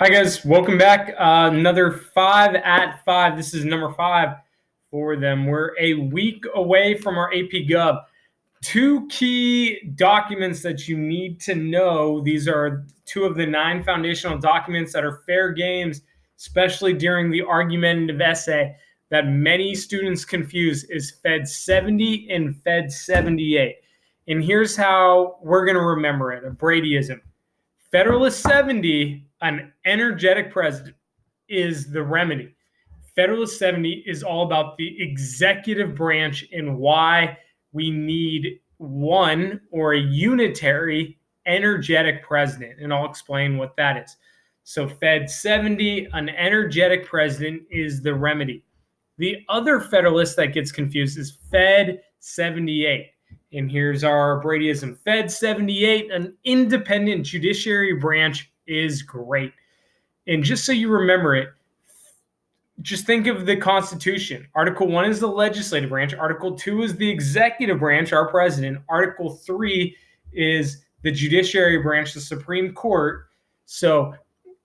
Hi guys, welcome back. Another 5 at 5. This is number 5 for them. We're a week away from our AP Gov. Two key documents that you need to know. These are two of the 9 foundational documents that are fair games, especially during the argumentative essay that many students confuse is Fed 70 and Fed 78. And here's how we're going to remember it, a Bradyism. Federalist 70, an energetic president, is the remedy. Federalist 70 is all about the executive branch and why we need one or a unitary energetic president. And I'll explain what that is. So, Fed 70, an energetic president, is the remedy. The other Federalist that gets confused is Fed 78. And here's our Bradyism. Fed 78, an independent judiciary branch, is great. And just so you remember it, just think of the Constitution. Article 1 is the legislative branch. Article 2 is the executive branch, our president. Article 3 is the judiciary branch, the Supreme Court. So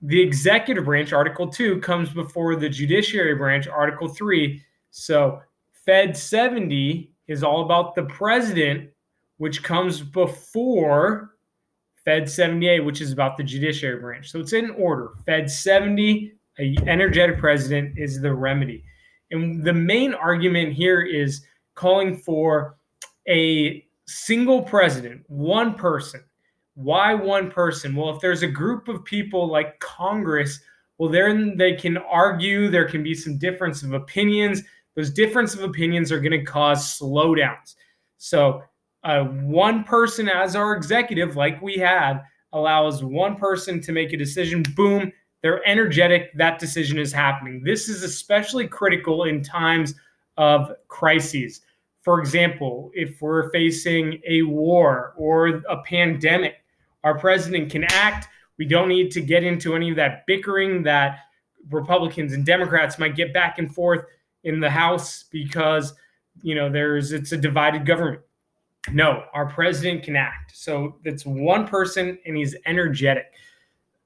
the executive branch, Article 2, comes before the judiciary branch, Article 3. So Fed 70 is all about the president, which comes before Fed 78, which is about the judiciary branch. So it's in order. Fed 70, an energetic president, is the remedy. And the main argument here is calling for a single president, one person. Why one person? Well, if there's a group of people like Congress, well, then they can argue. There can be some difference of opinions. Those difference of opinions are going to cause slowdowns. So one person as our executive, like we have, allows one person to make a decision. Boom, they're energetic. That decision is happening. This is especially critical in times of crises. For example, if we're facing a war or a pandemic, our president can act. We don't need to get into any of that bickering that Republicans and Democrats might get back and forth in the House because, it's a divided government. No, our president can act. So that's one person, and he's energetic.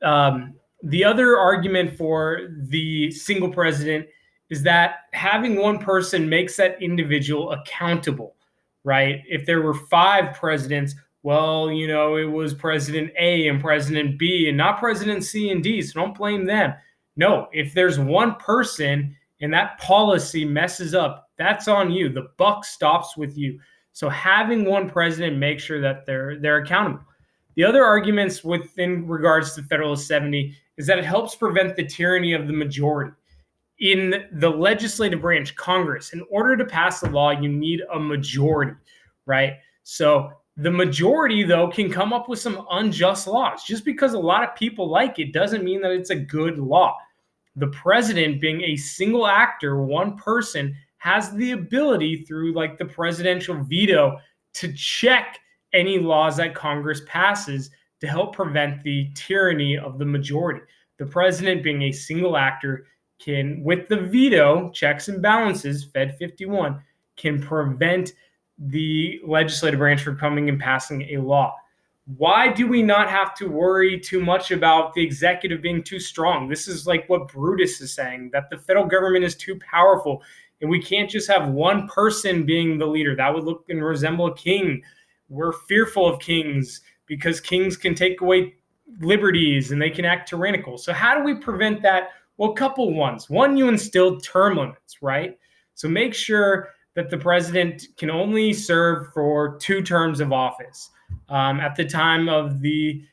The other argument for the single president is that having one person makes that individual accountable, right? If there were 5 presidents, well, it was President A and President B and not President C and D, so don't blame them. No, if there's one person and that policy messes up, that's on you. The buck stops with you. So having one president makes sure that they're accountable. The other arguments within regards to Federalist 70 is that it helps prevent the tyranny of the majority. In the legislative branch, Congress, in order to pass the law, you need a majority, right? So the majority, though, can come up with some unjust laws. Just because a lot of people like it doesn't mean that it's a good law. The president, being a single actor, one person, has the ability through the presidential veto to check any laws that Congress passes to help prevent the tyranny of the majority. The president, being a single actor, can, with the veto, checks and balances, Fed 51, can prevent the legislative branch from coming and passing a law. Why do we not have to worry too much about the executive being too strong? This is like what Brutus is saying, that the federal government is too powerful. And we can't just have one person being the leader. That would look and resemble a king. We're fearful of kings because kings can take away liberties and they can act tyrannical. So how do we prevent that? Well, a couple ones. One, you instill term limits, right? So make sure that the president can only serve for 2 terms of office. At the time of the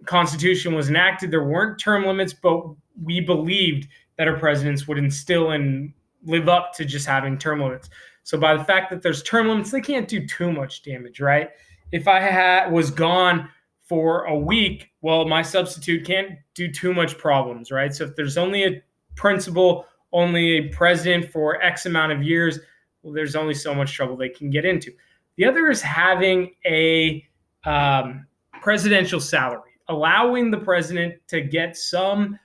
Constitution was enacted, there weren't term limits, but we believed that our presidents would instill and live up to just having term limits. So by the fact that there's term limits, they can't do too much damage, right? If I was gone for a week, well, my substitute can't do too much problems, right? So if there's only a principal, only a president for X amount of years, well, there's only so much trouble they can get into. The other is having a presidential salary, allowing the president to get some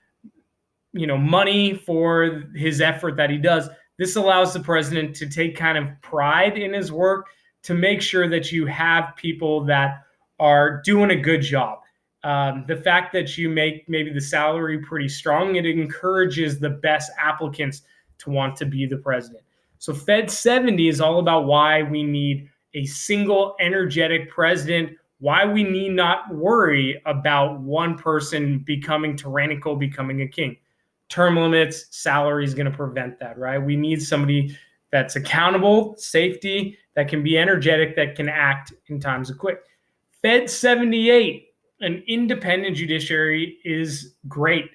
money for his effort that he does. This allows the president to take kind of pride in his work to make sure that you have people that are doing a good job. The fact that you make maybe the salary pretty strong, it encourages the best applicants to want to be the president. So Fed 70 is all about why we need a single energetic president, why we need not worry about one person becoming tyrannical, becoming a king. Term limits, salary is going to prevent that, right? We need somebody that's accountable, safety, that can be energetic, that can act in times of quick. Fed 78, an independent judiciary is great.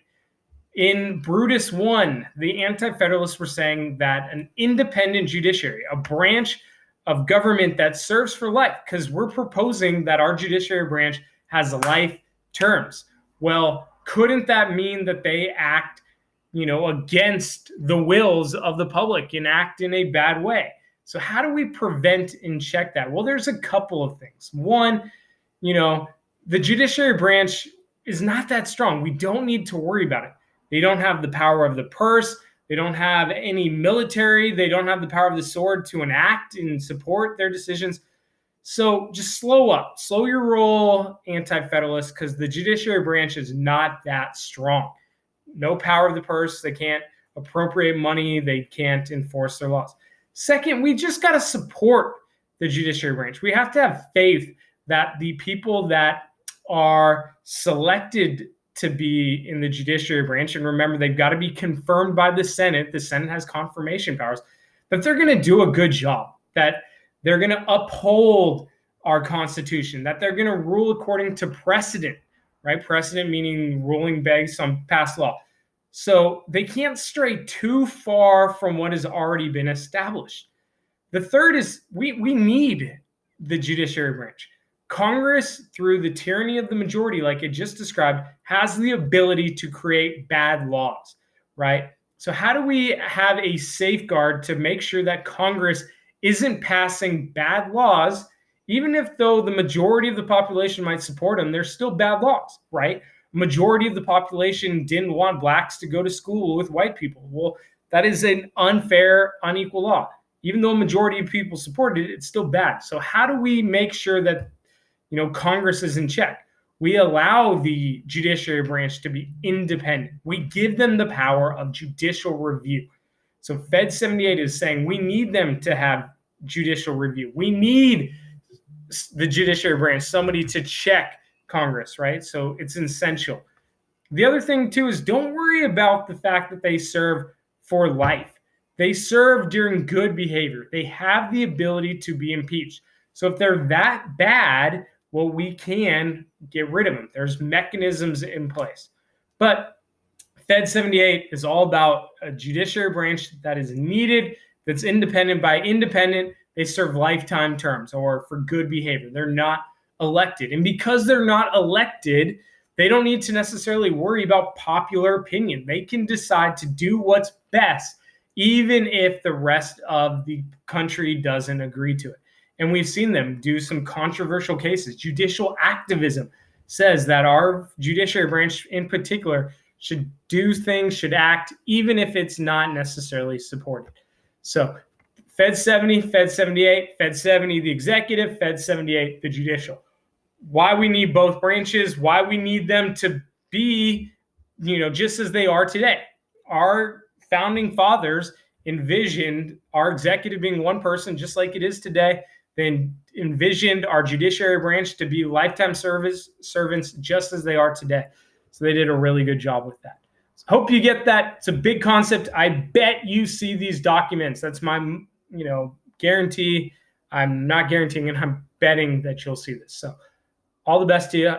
In Brutus 1, the Anti-Federalists were saying that an independent judiciary, a branch of government that serves for life, because we're proposing that our judiciary branch has life terms. Well, couldn't that mean that they act, against the wills of the public and act in a bad way? So how do we prevent and check that? Well, there's a couple of things. One, the judiciary branch is not that strong. We don't need to worry about it. They don't have the power of the purse. They don't have any military. They don't have the power of the sword to enact and support their decisions. So just slow up. Slow your roll, Anti-Federalists, because the judiciary branch is not that strong. No power of the purse. They can't appropriate money. They can't enforce their laws. Second, we just got to support the judiciary branch. We have to have faith that the people that are selected to be in the judiciary branch, and remember, they've got to be confirmed by the Senate. The Senate has confirmation powers, that they're going to do a good job, that they're going to uphold our Constitution, that they're going to rule according to precedent, right? Precedent meaning ruling based on past law. So they can't stray too far from what has already been established. The third is we need the judiciary branch. Congress, through the tyranny of the majority, like it just described, has the ability to create bad laws, right? So how do we have a safeguard to make sure that Congress isn't passing bad laws, even if though the majority of the population might support them, they're still bad laws, right? Majority of the population didn't want blacks to go to school with white people. Well, that is an unfair, unequal law. Even though a majority of people supported it, it's still bad. So how do we make sure that Congress is in check? We allow the judiciary branch to be independent. We give them the power of judicial review. So Fed 78 is saying we need them to have judicial review. We need the judiciary branch, somebody to check Congress, right? So it's essential. The other thing too is don't worry about the fact that they serve for life. They serve during good behavior. They have the ability to be impeached. So if they're that bad, well, we can get rid of them. There's mechanisms in place. But Fed 78 is all about a judiciary branch that is needed, that's independent. By independent, they serve lifetime terms or for good behavior. They're not elected. And because they're not elected, they don't need to necessarily worry about popular opinion. They can decide to do what's best, even if the rest of the country doesn't agree to it. And we've seen them do some controversial cases. Judicial activism says that our judiciary branch in particular should do things, should act, even if it's not necessarily supported. So Fed 70, Fed 78, Fed 70, the executive, Fed 78, the judicial. Why we need both branches, why we need them to be, just as they are today. Our founding fathers envisioned our executive being one person, just like it is today. They envisioned our judiciary branch to be lifetime servants, just as they are today. So they did a really good job with that. So hope you get that. It's a big concept. I bet you see these documents. That's my, guarantee. I'm not guaranteeing, and I'm betting that you'll see this. So all the best to you.